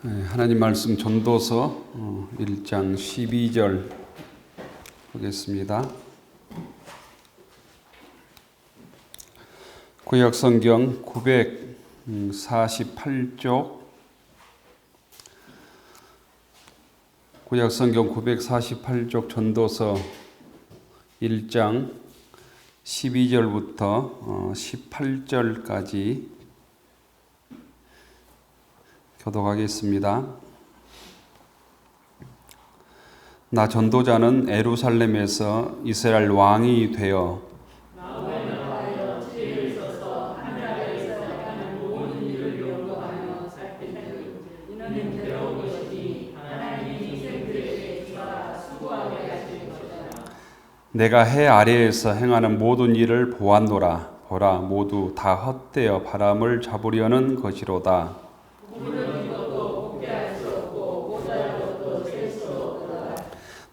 하나님 말씀 전도서 1장 12절 보겠습니다. 구약성경 948쪽 구약성경 948쪽 전도서 1장 12절부터 18절까지 교독하겠습니다. 나 전도자는 예루살렘에서 이스라엘 왕이 되어 내가 해 아래에서 행하는 모든 일을 보았노라. 보라, 모두 다 헛되어 바람을 잡으려는 것이로다.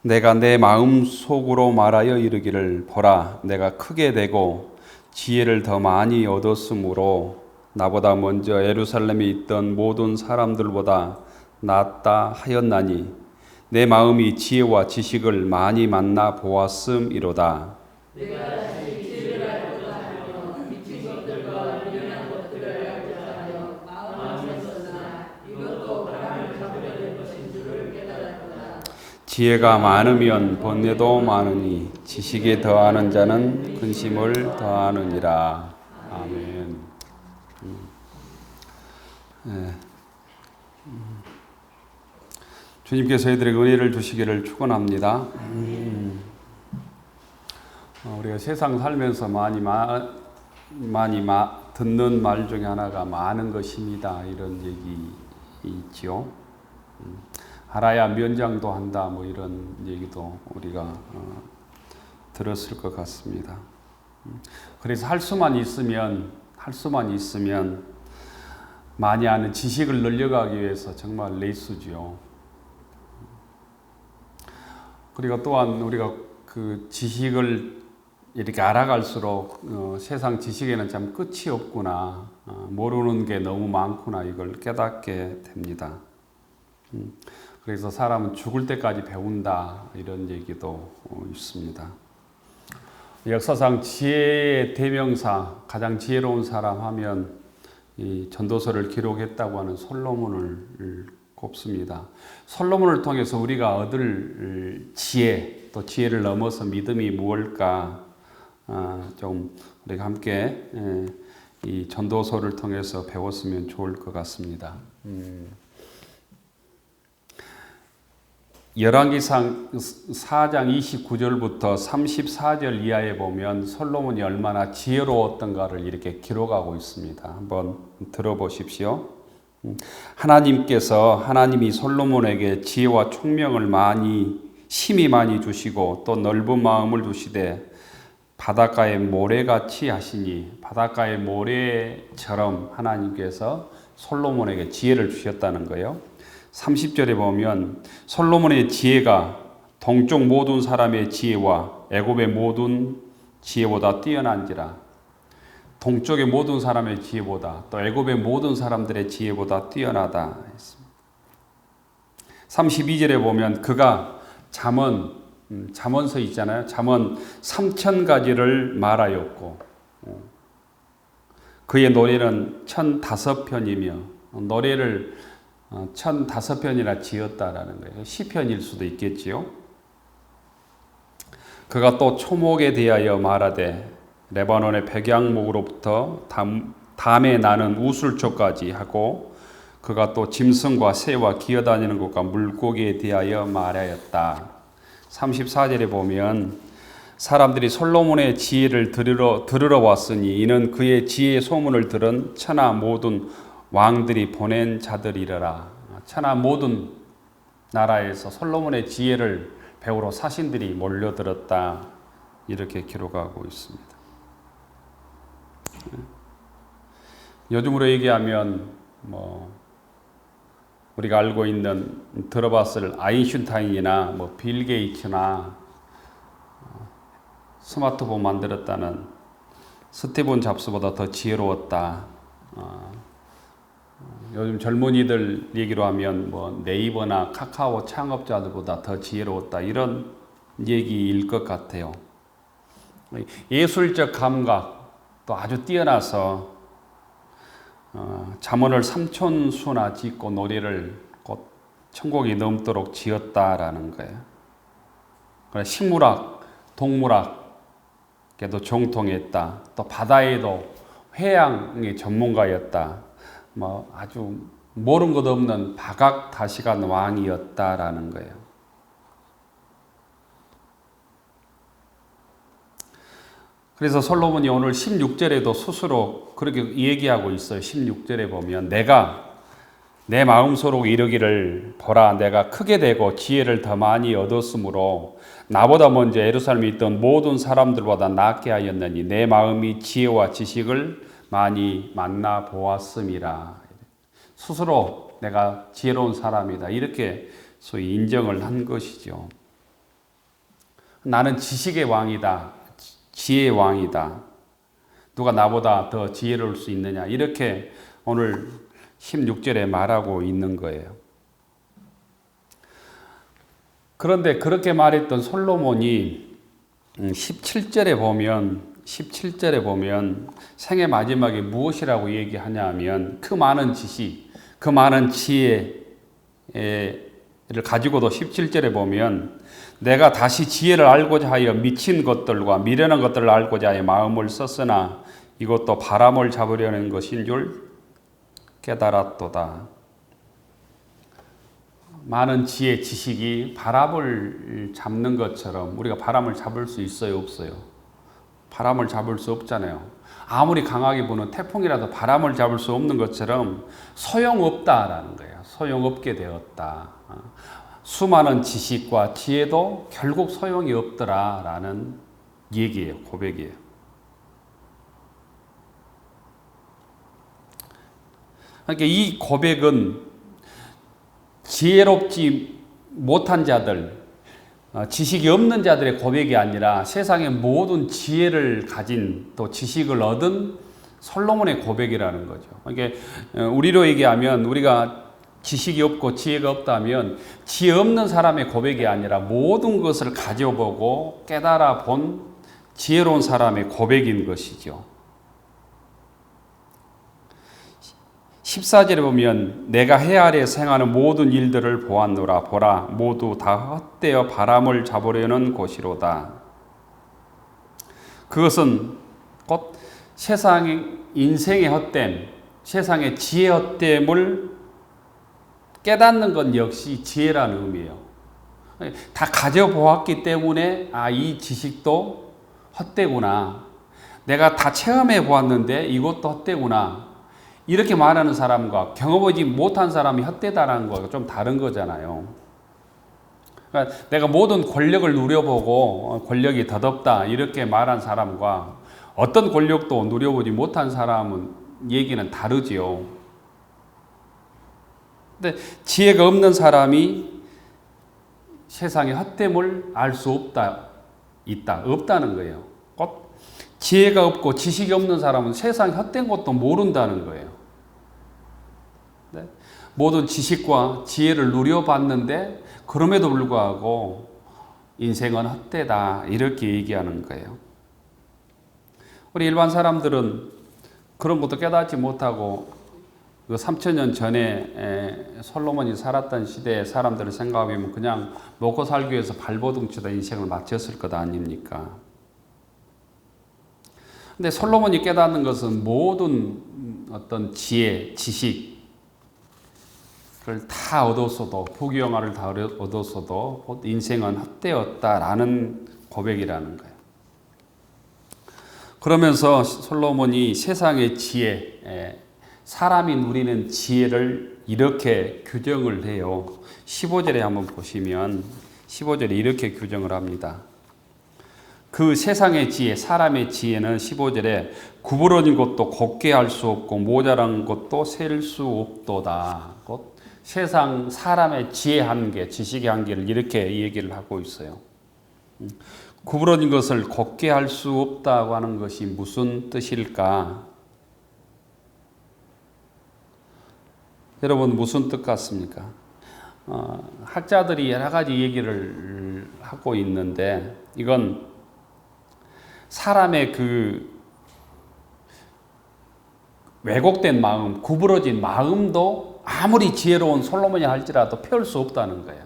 내가 내 마음 속으로 말하여 이르기를, 보라, 내가 크게 되고 지혜를 더 많이 얻었으므로 나보다 먼저 예루살렘에 있던 모든 사람들보다 낫다 하였나니 내 마음이 지혜와 지식을 많이 만나 보았음이로다. 지혜가 많으면 번뇌도 많으니 지식에 더하는 자는 근심을 더하느니라. 아멘. 주님께서 저희들에게 은혜를 주시기를 축원합니다. 우리가 세상 살면서 많이 듣는 말 중에 하나가 많은 것입니다. 이런 얘기 있지요. 알아야 면장도 한다. 뭐 이런 얘기도 우리가 들었을 것 같습니다. 그래서 할 수만 있으면 많이 아는 지식을 늘려가기 위해서 정말 레이스죠. 그리고 또한 우리가 그 지식을 이렇게 알아갈수록 세상 지식에는 참 끝이 없구나, 모르는 게 너무 많구나, 이걸 깨닫게 됩니다. 그래서 사람은 죽을 때까지 배운다, 이런 얘기도 있습니다. 역사상 지혜의 대명사, 가장 지혜로운 사람 하면 이 전도서를 기록했다고 하는 솔로몬을 꼽습니다. 솔로몬을 통해서 우리가 얻을 지혜, 또 지혜를 넘어서 믿음이 무엇일까, 좀 우리가 함께 이 전도서를 통해서 배웠으면 좋을 것 같습니다. 열왕기상 4장 29절부터 34절 이하에 보면 솔로몬이 얼마나 지혜로웠던가를 이렇게 기록하고 있습니다. 한번 들어보십시오. 하나님이 솔로몬에게 지혜와 총명을 심히 많이 주시고 또 넓은 마음을 주시되 바닷가의 모래같이 하시니, 바닷가의 모래처럼 하나님께서 솔로몬에게 지혜를 주셨다는 거예요. 30절에 보면 솔로몬의 지혜가 동쪽 모든 사람의 지혜와 애굽의 모든 지혜보다 뛰어난지라. 동쪽의 모든 사람의 지혜보다, 또 애굽의 모든 사람들의 지혜보다 뛰어나다 했습니다. 32절에 보면 그가 잠언서 있잖아요. 잠언 3000가지를 말하였고 그의 노래는 1005편이며 노래를 1005편이나 지었다라는 거예요. 시편일 수도 있겠지요. 그가 또 초목에 대하여 말하되 레바논의 백양목으로부터 담에 나는 우술초까지 하고 그가 또 짐승과 새와 기어다니는 것과 물고기에 대하여 말하였다. 34절에 보면 사람들이 솔로몬의 지혜를 들으러 왔으니 이는 그의 지혜의 소문을 들은 천하 모든 왕들이 보낸 자들이라. 천하 모든 나라에서 솔로몬의 지혜를 배우러 사신들이 몰려들었다, 이렇게 기록하고 있습니다. 요즘으로 얘기하면 우리가 알고 있는, 들어봤을 아인슈타인이나 빌 게이츠나 스마트폰 만들었다는 스티븐 잡스보다 더 지혜로웠다, 요즘 젊은이들 얘기로 하면 뭐 네이버나 카카오 창업자들보다 더 지혜로웠다 이런 얘기일 것 같아요. 예술적 감각도 아주 뛰어나서 잠언을 삼촌수나 짓고 노래를 곧 천곡이 넘도록 지었다라는 거예요. 식물학, 동물학에도 정통했다. 또 바다에도 해양의 전문가였다. 뭐 아주 모르는 것 없는 박학다식한 왕이었다라는 거예요. 그래서 솔로몬이 오늘 16절에도 스스로 그렇게 얘기하고 있어요. 16절에 보면 내가 내 마음속으로 이르기를 보라 내가 크게 되고 지혜를 더 많이 얻었으므로 나보다 먼저 예루살렘에 있던 모든 사람들보다 낫게 하였느니 내 마음이 지혜와 지식을 많이 만나 보았음이라. 스스로 내가 지혜로운 사람이다 이렇게 소위 인정을 한 것이죠. 나는 지식의 왕이다. 지혜의 왕이다. 누가 나보다 더 지혜로울 수 있느냐 이렇게 오늘 16절에 말하고 있는 거예요. 그런데 그렇게 말했던 솔로몬이 17절에 보면 생의 마지막에 무엇이라고 얘기하냐면 그 많은 지식, 그 많은 지혜를 가지고도 17절에 보면 내가 다시 지혜를 알고자 하여 미친 것들과 미련한 것들을 알고자 하여 마음을 썼으나 이것도 바람을 잡으려는 것인 줄 깨달았도다. 많은 지혜, 지식이 바람을 잡는 것처럼 우리가 바람을 잡을 수 있어요, 없어요? 바람을 잡을 수 없잖아요. 아무리 강하게 부는 태풍이라도 바람을 잡을 수 없는 것처럼 소용없다라는 거예요. 소용없게 되었다. 수많은 지식과 지혜도 결국 소용이 없더라라는 얘기예요, 고백이에요. 그러니까 이 고백은 지혜롭지 못한 자들, 지식이 없는 자들의 고백이 아니라 세상의 모든 지혜를 가진 또 지식을 얻은 솔로몬의 고백이라는 거죠. 그러니까 우리로 얘기하면 우리가 지식이 없고 지혜가 없다면 지혜 없는 사람의 고백이 아니라 모든 것을 가져보고 깨달아 본 지혜로운 사람의 고백인 것이죠. 14절에 보면 내가 해 아래 생하는 모든 일들을 보았노라 보라 모두 다 헛되어 바람을 잡으려는 곳이로다. 그것은 곧 세상의 인생의 헛됨, 세상의 지혜 헛됨을 깨닫는 것 역시 지혜라는 의미예요. 다 가져보았기 때문에 이 지식도 헛되구나. 내가 다 체험해 보았는데 이것도 헛되구나. 이렇게 말하는 사람과 경험하지 못한 사람이 헛되다라는 거가 좀 다른 거잖아요. 그러니까 내가 모든 권력을 누려보고 권력이 덧없다 이렇게 말한 사람과 어떤 권력도 누려보지 못한 사람은 얘기는 다르지요. 근데 지혜가 없는 사람이 세상의 헛됨을 알 수 없다는 거예요. 꼭 지혜가 없고 지식이 없는 사람은 세상의 헛된 것도 모른다는 거예요. 네? 모든 지식과 지혜를 누려봤는데 그럼에도 불구하고 인생은 헛되다 이렇게 얘기하는 거예요. 우리 일반 사람들은 그런 것도 깨닫지 못하고 3000년 전에 솔로몬이 살았던 시대의 사람들을 생각하면 그냥 먹고 살기 위해서 발버둥 치다 인생을 마쳤을 것 아닙니까? 근데 솔로몬이 깨닫는 것은 모든 어떤 지혜, 지식을 다 얻었어도 부귀영화를 다 얻었어도 인생은 헛되었다라는 고백이라는 거예요. 그러면서 솔로몬이 세상의 지혜, 사람이 누리는 지혜를 이렇게 규정을 해요. 15절에 한번 보시면 15절에 이렇게 규정을 합니다. 그 세상의 지혜, 사람의 지혜는 15절에 구부러진 것도 곱게 할 수 없고 모자란 것도 셀 수 없도다. 곧 세상 사람의 지혜 한계, 지식의 한계를 이렇게 얘기를 하고 있어요. 구부러진 것을 곱게 할 수 없다고 하는 것이 무슨 뜻일까? 여러분 무슨 뜻 같습니까? 학자들이 여러 가지 얘기를 하고 있는데 이건 사람의 그 왜곡된 마음, 구부러진 마음도 아무리 지혜로운 솔로몬이 할지라도 펴올 수 없다는 거예요.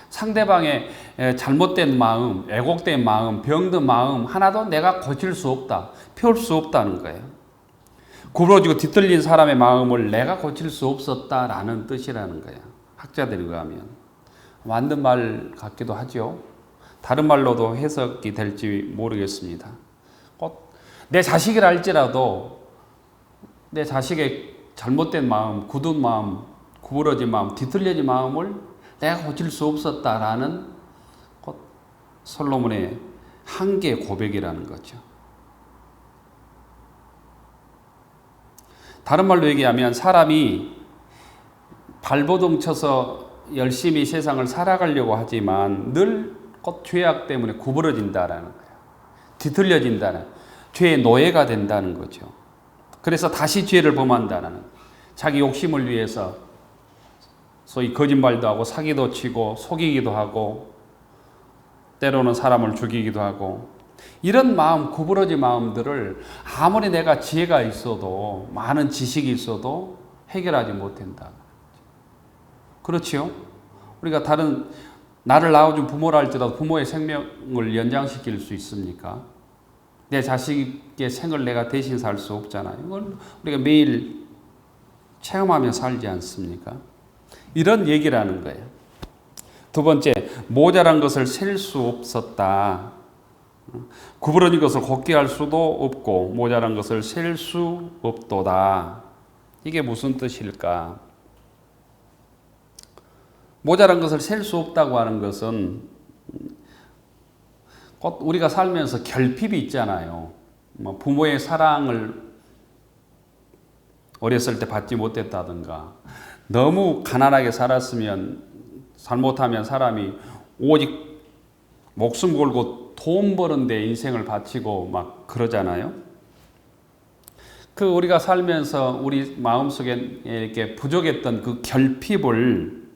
상대방의 잘못된 마음, 왜곡된 마음, 병든 마음 하나도 내가 고칠 수 없다, 펴올 수 없다는 거예요. 구부러지고 뒤틀린 사람의 마음을 내가 고칠 수 없었다라는 뜻이라는 거예요. 학자들에 의하면. 맞는 말 같기도 하죠. 다른 말로도 해석이 될지 모르겠습니다. 내 자식이라 할지라도 내 자식의 잘못된 마음, 굳은 마음, 구부러진 마음, 뒤틀려진 마음을 내가 고칠 수 없었다라는 솔로몬의 한계 고백이라는 거죠. 다른 말로 얘기하면 사람이 발버둥 쳐서 열심히 세상을 살아가려고 하지만 늘 죄악 때문에 구부러진다라는 거예요. 뒤틀려진다는, 죄의 노예가 된다는 거죠. 그래서 다시 죄를 범한다는, 자기 욕심을 위해서 소위 거짓말도 하고 사기도 치고 속이기도 하고 때로는 사람을 죽이기도 하고, 이런 마음, 구부러진 마음들을 아무리 내가 지혜가 있어도, 많은 지식이 있어도 해결하지 못한다. 그렇지요? 우리가 다른 나를 낳아준 부모라 할지라도 부모의 생명을 연장시킬 수 있습니까? 내 자식의 생을 내가 대신 살 수 없잖아요. 이걸 우리가 매일 체험하며 살지 않습니까? 이런 얘기라는 거예요. 두 번째, 모자란 것을 셀 수 없었다. 구부러진 것을 곱게 할 수도 없고 모자란 것을 셀 수 없도다. 이게 무슨 뜻일까? 모자란 것을 셀 수 없다고 하는 것은 곧 우리가 살면서 결핍이 있잖아요. 부모의 사랑을 어렸을 때 받지 못했다든가, 너무 가난하게 살았으면, 잘못하면 사람이 오직 목숨 걸고 돈 버는 데 인생을 바치고 막 그러잖아요. 그 우리가 살면서 우리 마음속에 이렇게 부족했던 그 결핍을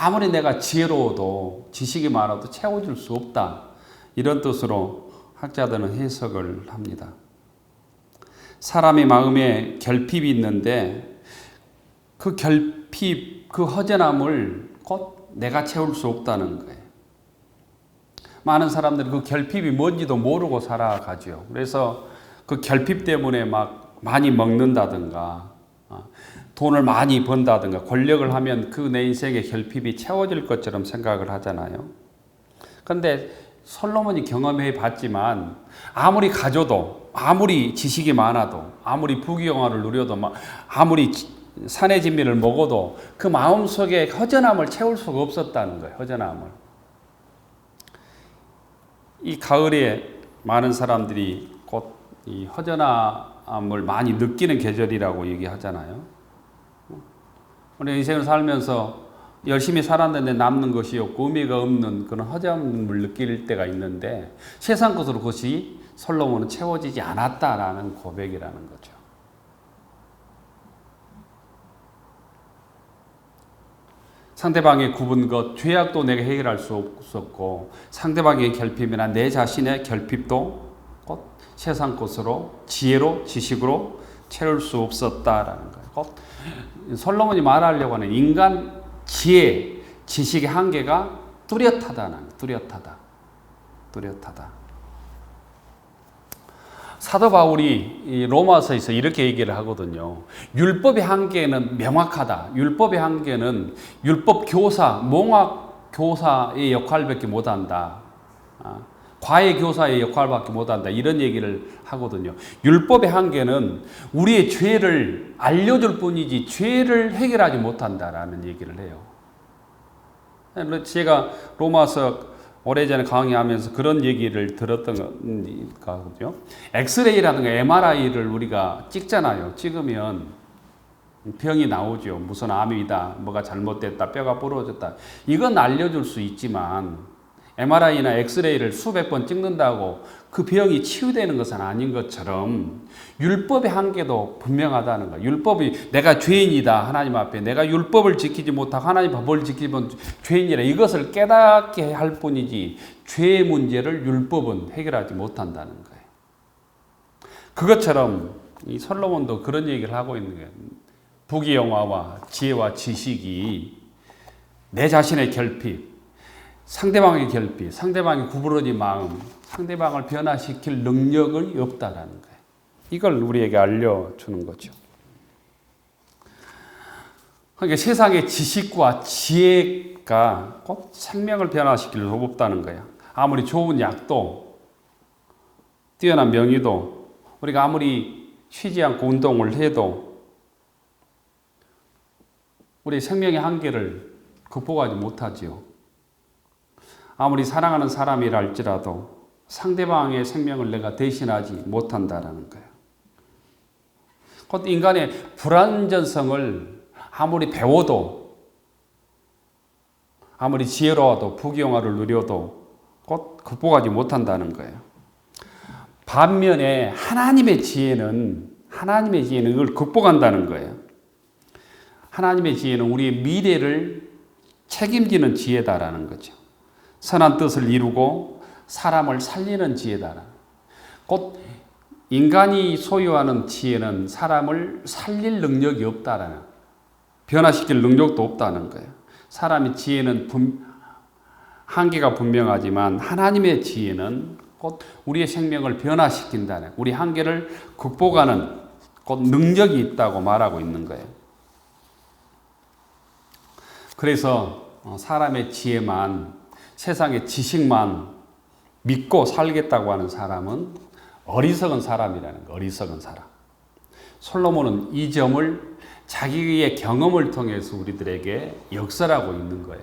아무리 내가 지혜로워도 지식이 많아도 채워줄 수 없다. 이런 뜻으로 학자들은 해석을 합니다. 사람의 마음에 결핍이 있는데 그 결핍, 그 허전함을 곧 내가 채울 수 없다는 거예요. 많은 사람들이 그 결핍이 뭔지도 모르고 살아가죠. 그래서 그 결핍 때문에 막 많이 먹는다든가, 돈을 많이 번다든가, 권력을 하면 그 내 인생의 결핍이 채워질 것처럼 생각을 하잖아요. 그런데 솔로몬이 경험해 봤지만 아무리 가져도, 아무리 지식이 많아도, 아무리 부귀영화를 누려도, 아무리 산의 진미를 먹어도 그 마음속에 허전함을 채울 수가 없었다는 거예요. 허전함을. 이 가을에 많은 사람들이 곧 이 허전함을 많이 느끼는 계절이라고 얘기하잖아요. 우리 인생을 살면서 열심히 살았는데 남는 것이 없고 의미가 없는 그런 허전함을 느낄 때가 있는데 세상 것으로 그것이 솔로몬은 채워지지 않았다라는 고백이라는 거죠. 상대방의 굽은 것, 죄악도 내가 해결할 수 없었고 상대방의 결핍이나 내 자신의 결핍도 곧 세상 것으로, 지혜로, 지식으로 채울 수 없었다라는 거예요. 곧 솔로몬이 말하려고 하는 인간 지혜, 지식의 한계가 뚜렷하다는, 뚜렷하다. 사도 바울이 이 로마서에서 이렇게 얘기를 하거든요. 율법의 한계는 명확하다. 율법의 한계는 율법 교사, 몽학 교사의 역할밖에 못한다. 과외 교사의 역할밖에 못한다. 이런 얘기를 하거든요. 율법의 한계는 우리의 죄를 알려줄 뿐이지 죄를 해결하지 못한다라는 얘기를 해요. 제가 로마서 오래전에 강의하면서 그런 얘기를 들었던 거거든요. 엑스레이라든가 MRI를 우리가 찍잖아요. 찍으면 병이 나오죠. 무슨 암이다, 뭐가 잘못됐다, 뼈가 부러졌다. 이건 알려줄 수 있지만 MRI나 엑스레이를 수백 번 찍는다고 그 병이 치유되는 것은 아닌 것처럼 율법의 한계도 분명하다는 거예요. 율법이 내가 죄인이다. 하나님 앞에 내가 율법을 지키지 못하고 하나님 법을 지키면 죄인이라 이것을 깨닫게 할 뿐이지 죄의 문제를 율법은 해결하지 못한다는 거예요. 그것처럼 이 솔로몬도 그런 얘기를 하고 있는 거예요. 부귀영화와 지혜와 지식이 내 자신의 결핍, 상대방의 결핍, 상대방의 구부러진 마음, 상대방을 변화시킬 능력이 없다라는 거예요. 이걸 우리에게 알려주는 거죠. 그러니까 세상의 지식과 지혜가 꼭 생명을 변화시킬 수 없다는 거예요. 아무리 좋은 약도, 뛰어난 명의도, 우리가 아무리 쉬지 않고 운동을 해도 우리 생명의 한계를 극복하지 못하지요. 아무리 사랑하는 사람이라 할지라도 상대방의 생명을 내가 대신하지 못한다라는 거예요. 곧 인간의 불완전성을 아무리 배워도 아무리 지혜로워도 부귀영화를 누려도 곧 극복하지 못한다는 거예요. 반면에 하나님의 지혜는 이걸 극복한다는 거예요. 하나님의 지혜는 우리의 미래를 책임지는 지혜다라는 거죠. 선한 뜻을 이루고 사람을 살리는 지혜다. 곧 인간이 소유하는 지혜는 사람을 살릴 능력이 없다라는, 변화시킬 능력도 없다는 거예요. 사람의 지혜는 한계가 분명하지만 하나님의 지혜는 곧 우리의 생명을 변화시킨다는, 우리 한계를 극복하는 곧 능력이 있다고 말하고 있는 거예요. 그래서 사람의 지혜만, 세상의 지식만 믿고 살겠다고 하는 사람은 어리석은 사람이라는 거예요. 어리석은 사람. 솔로몬은 이 점을 자기의 경험을 통해서 우리들에게 역설하고 있는 거예요.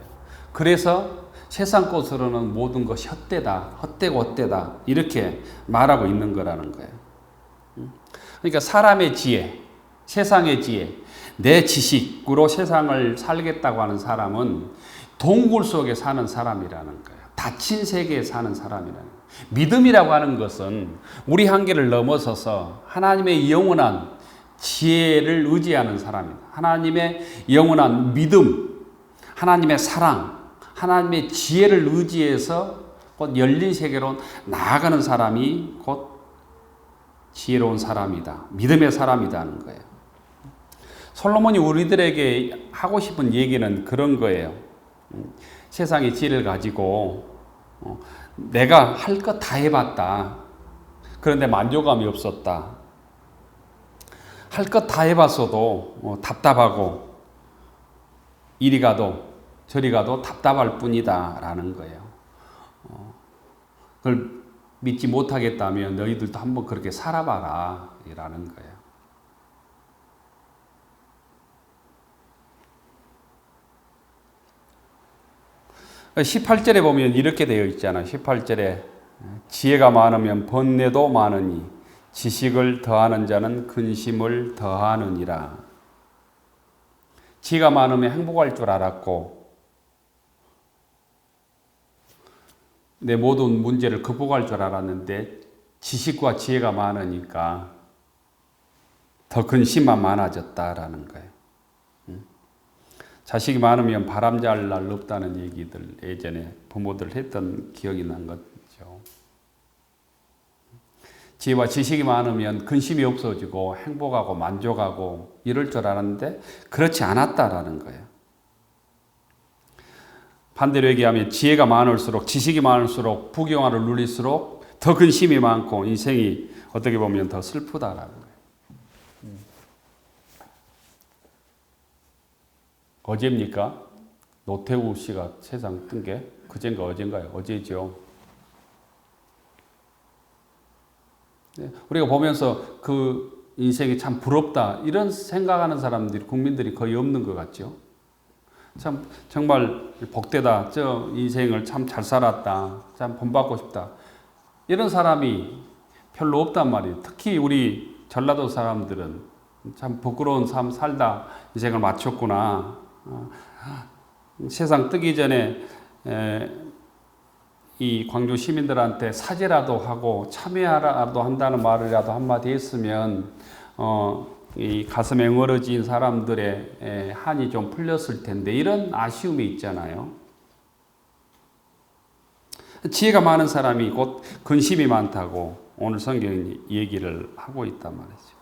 그래서 세상 것으로는 모든 것이 헛되다, 헛되고 헛되다 이렇게 말하고 있는 거라는 거예요. 그러니까 사람의 지혜, 세상의 지혜, 내 지식으로 세상을 살겠다고 하는 사람은 동굴 속에 사는 사람이라는 거예요. 닫힌 세계에 사는 사람이라는 거예요. 믿음이라고 하는 것은 우리 한계를 넘어서서 하나님의 영원한 지혜를 의지하는 사람이다. 하나님의 영원한 믿음, 하나님의 사랑, 하나님의 지혜를 의지해서 곧 열린 세계로 나아가는 사람이 곧 지혜로운 사람이다. 믿음의 사람이라는 거예요. 솔로몬이 우리들에게 하고 싶은 얘기는 그런 거예요. 세상의 지혜를 가지고 내가 할 것 다 해봤다. 그런데 만족감이 없었다. 할 것 다 해봤어도 답답하고 이리 가도 저리 가도 답답할 뿐이다 라는 거예요. 그걸 믿지 못하겠다면 너희들도 한번 그렇게 살아봐라 라는 거예요. 18절에 보면 이렇게 되어 있잖아요. 18절에 지혜가 많으면 번뇌도 많으니 지식을 더하는 자는 근심을 더하느니라. 지혜가 많으면 행복할 줄 알았고 내 모든 문제를 극복할 줄 알았는데 지식과 지혜가 많으니까 더 근심만 많아졌다라는 거예요. 자식이 많으면 바람잘 날 없다는 얘기들 예전에 부모들 했던 기억이 난 거죠. 지혜와 지식이 많으면 근심이 없어지고 행복하고 만족하고 이럴 줄 알았는데 그렇지 않았다라는 거예요. 반대로 얘기하면 지혜가 많을수록 지식이 많을수록 부귀영화를 누릴수록 더 근심이 많고 인생이 어떻게 보면 더 슬프다라는 거예요. 어제입니까? 노태우 씨가 세상 뜬 게 그젠가 어젠가요? 어제죠. 우리가 보면서 그 인생이 참 부럽다 이런 생각하는 사람들이 국민들이 거의 없는 것 같죠. 참 정말 복되다. 저 인생을 참 잘 살았다. 참 본받고 싶다. 이런 사람이 별로 없단 말이에요. 특히 우리 전라도 사람들은 참 부끄러운 삶 살다 인생을 마쳤구나. 세상 뜨기 전에 이 광주 시민들한테 사죄라도 하고 참여라도 한다는 말이라도 한마디 했으면 이 가슴에 응어러진 사람들의 한이 좀 풀렸을 텐데 이런 아쉬움이 있잖아요. 지혜가 많은 사람이 곧 근심이 많다고 오늘 성경이 얘기를 하고 있단 말이죠.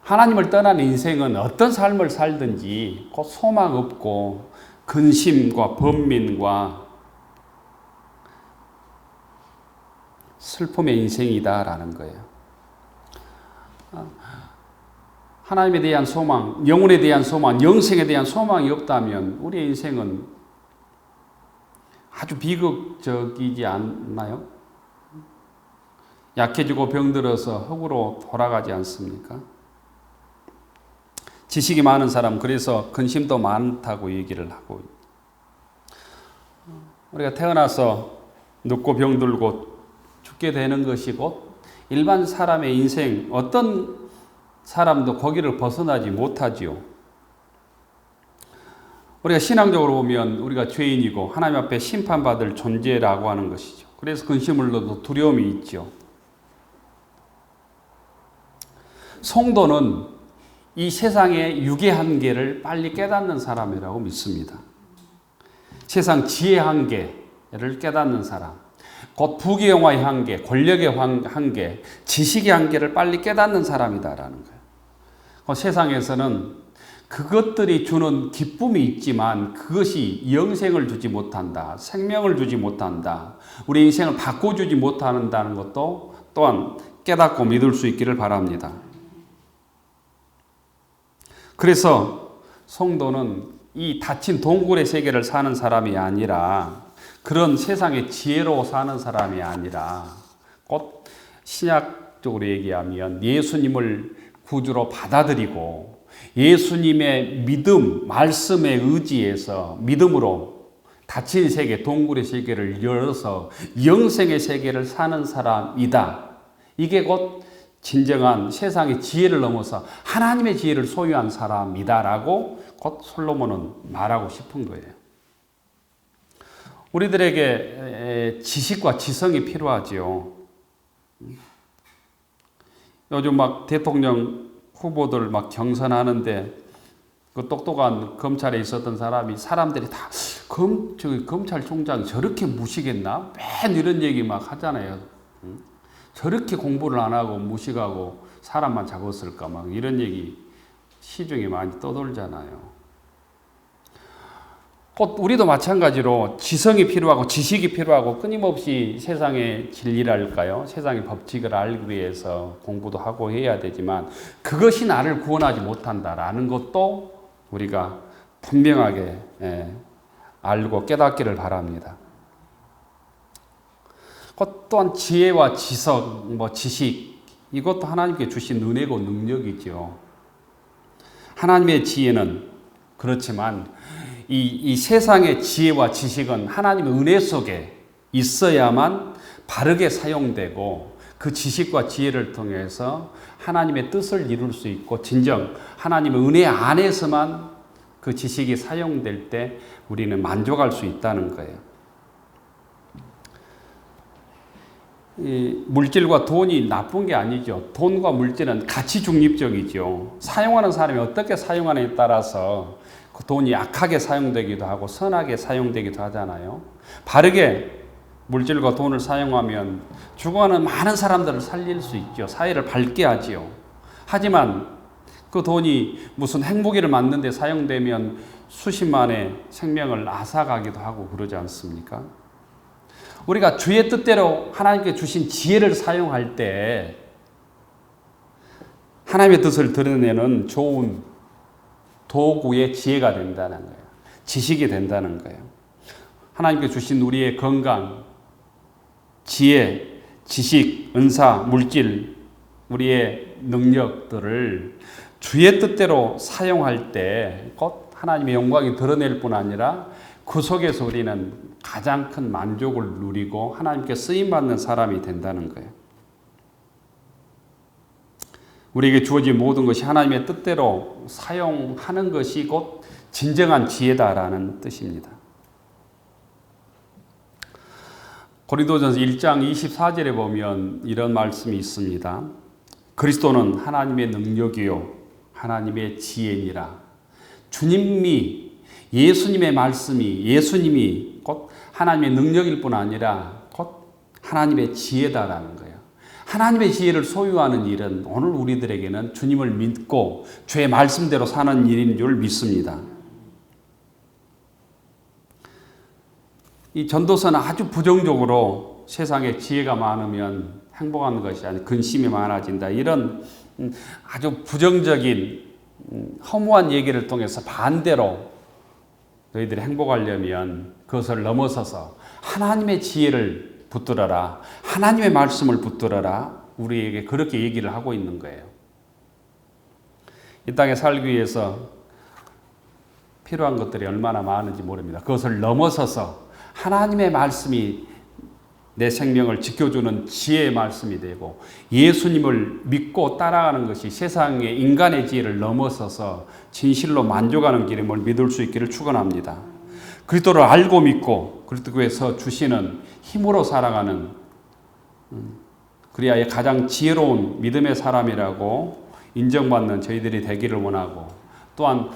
하나님을 떠난 인생은 어떤 삶을 살든지 곧 소망 없고 근심과 번민과 슬픔의 인생이다라는 거예요. 하나님에 대한 소망, 영혼에 대한 소망, 영생에 대한 소망이 없다면 우리의 인생은 아주 비극적이지 않나요? 약해지고 병들어서 흙으로 돌아가지 않습니까? 지식이 많은 사람, 그래서 근심도 많다고 얘기를 하고, 우리가 태어나서 늙고 병들고 죽게 되는 것이 곧 일반 사람의 인생, 어떤 사람도 거기를 벗어나지 못하지요. 우리가 신앙적으로 보면 우리가 죄인이고 하나님 앞에 심판받을 존재라고 하는 것이죠. 그래서 근심을 넣어도 두려움이 있죠. 성도는 이 세상의 육의 한계를 빨리 깨닫는 사람이라고 믿습니다. 세상 지혜의 한계를 깨닫는 사람, 곧 부귀영화의 한계, 권력의 한계, 지식의 한계를 빨리 깨닫는 사람이다라는 거예요. 세상에서는 그것들이 주는 기쁨이 있지만 그것이 영생을 주지 못한다, 생명을 주지 못한다, 우리 인생을 바꿔주지 못한다는 것도 또한 깨닫고 믿을 수 있기를 바랍니다. 그래서 성도는 이 닫힌 동굴의 세계를 사는 사람이 아니라 그런 세상의 지혜로 사는 사람이 아니라 곧 신약적으로 얘기하면 예수님을 구주로 받아들이고 예수님의 믿음, 말씀에 의지해서 믿음으로 닫힌 세계, 동굴의 세계를 열어서 영생의 세계를 사는 사람이다. 이게 곧 진정한 세상의 지혜를 넘어서 하나님의 지혜를 소유한 사람이다라고 곧 솔로몬은 말하고 싶은 거예요. 우리들에게 지식과 지성이 필요하지요. 요즘 막 대통령 후보들 막 경선하는데 그 똑똑한 검찰에 있었던 사람들이 다 검찰총장 저렇게 무시겠나? 맨 이런 얘기 막 하잖아요. 저렇게 공부를 안 하고 무식하고 사람만 잡았을까 막 이런 얘기 시중에 많이 떠돌잖아요. 곧 우리도 마찬가지로 지성이 필요하고 지식이 필요하고 끊임없이 세상의 진리랄까요? 세상의 법칙을 알기 위해서 공부도 하고 해야 되지만 그것이 나를 구원하지 못한다라는 것도 우리가 분명하게 알고 깨닫기를 바랍니다. 또한 지혜와 지성, 지식, 이것도 하나님께 주신 은혜고 능력이죠. 하나님의 지혜는 그렇지만 이 세상의 지혜와 지식은 하나님의 은혜 속에 있어야만 바르게 사용되고 그 지식과 지혜를 통해서 하나님의 뜻을 이룰 수 있고 진정 하나님의 은혜 안에서만 그 지식이 사용될 때 우리는 만족할 수 있다는 거예요. 이 물질과 돈이 나쁜 게 아니죠. 돈과 물질은 가치 중립적이죠. 사용하는 사람이 어떻게 사용하느냐에 따라서 그 돈이 악하게 사용되기도 하고 선하게 사용되기도 하잖아요. 바르게 물질과 돈을 사용하면 죽어가는 많은 사람들을 살릴 수 있죠. 사회를 밝게 하지요. 하지만 그 돈이 무슨 행복이를 만드는 데 사용되면 수십만의 생명을 앗아가기도 하고 그러지 않습니까? 우리가 주의 뜻대로 하나님께 주신 지혜를 사용할 때 하나님의 뜻을 드러내는 좋은 도구의 지혜가 된다는 거예요. 지식이 된다는 거예요. 하나님께 주신 우리의 건강, 지혜, 지식, 은사, 물질, 우리의 능력들을 주의 뜻대로 사용할 때 곧 하나님의 영광이 드러낼 뿐 아니라 그 속에서 우리는 가장 큰 만족을 누리고 하나님께 쓰임받는 사람이 된다는 거예요. 우리에게 주어진 모든 것이 하나님의 뜻대로 사용하는 것이 곧 진정한 지혜다라는 뜻입니다. 고린도전서 1장 24절에 보면 이런 말씀이 있습니다. 그리스도는 하나님의 능력이요 하나님의 지혜니라. 주님이 예수님의 말씀이 예수님이 곧 하나님의 능력일 뿐 아니라 곧 하나님의 지혜다라는 거예요. 하나님의 지혜를 소유하는 일은 오늘 우리들에게는 주님을 믿고 주의 말씀대로 사는 일인 줄 믿습니다. 이 전도서는 아주 부정적으로 세상에 지혜가 많으면 행복한 것이 아니라 근심이 많아진다. 이런 아주 부정적인 허무한 얘기를 통해서 반대로 너희들이 행복하려면 그것을 넘어서서 하나님의 지혜를 붙들어라. 하나님의 말씀을 붙들어라. 우리에게 그렇게 얘기를 하고 있는 거예요. 이 땅에 살기 위해서 필요한 것들이 얼마나 많은지 모릅니다. 그것을 넘어서서 하나님의 말씀이 내 생명을 지켜주는 지혜의 말씀이 되고 예수님을 믿고 따라가는 것이 세상의 인간의 지혜를 넘어서서 진실로 만족하는 길임을 믿을 수 있기를 축원합니다. 그리스도를 알고 믿고 그리스도께서 주시는 힘으로 살아가는 그리하여 가장 지혜로운 믿음의 사람이라고 인정받는 저희들이 되기를 원하고 또한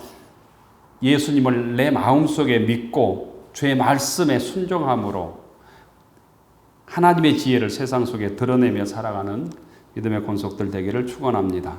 예수님을 내 마음속에 믿고 주의 말씀에 순종함으로 하나님의 지혜를 세상 속에 드러내며 살아가는 믿음의 권속들 되기를 축원합니다.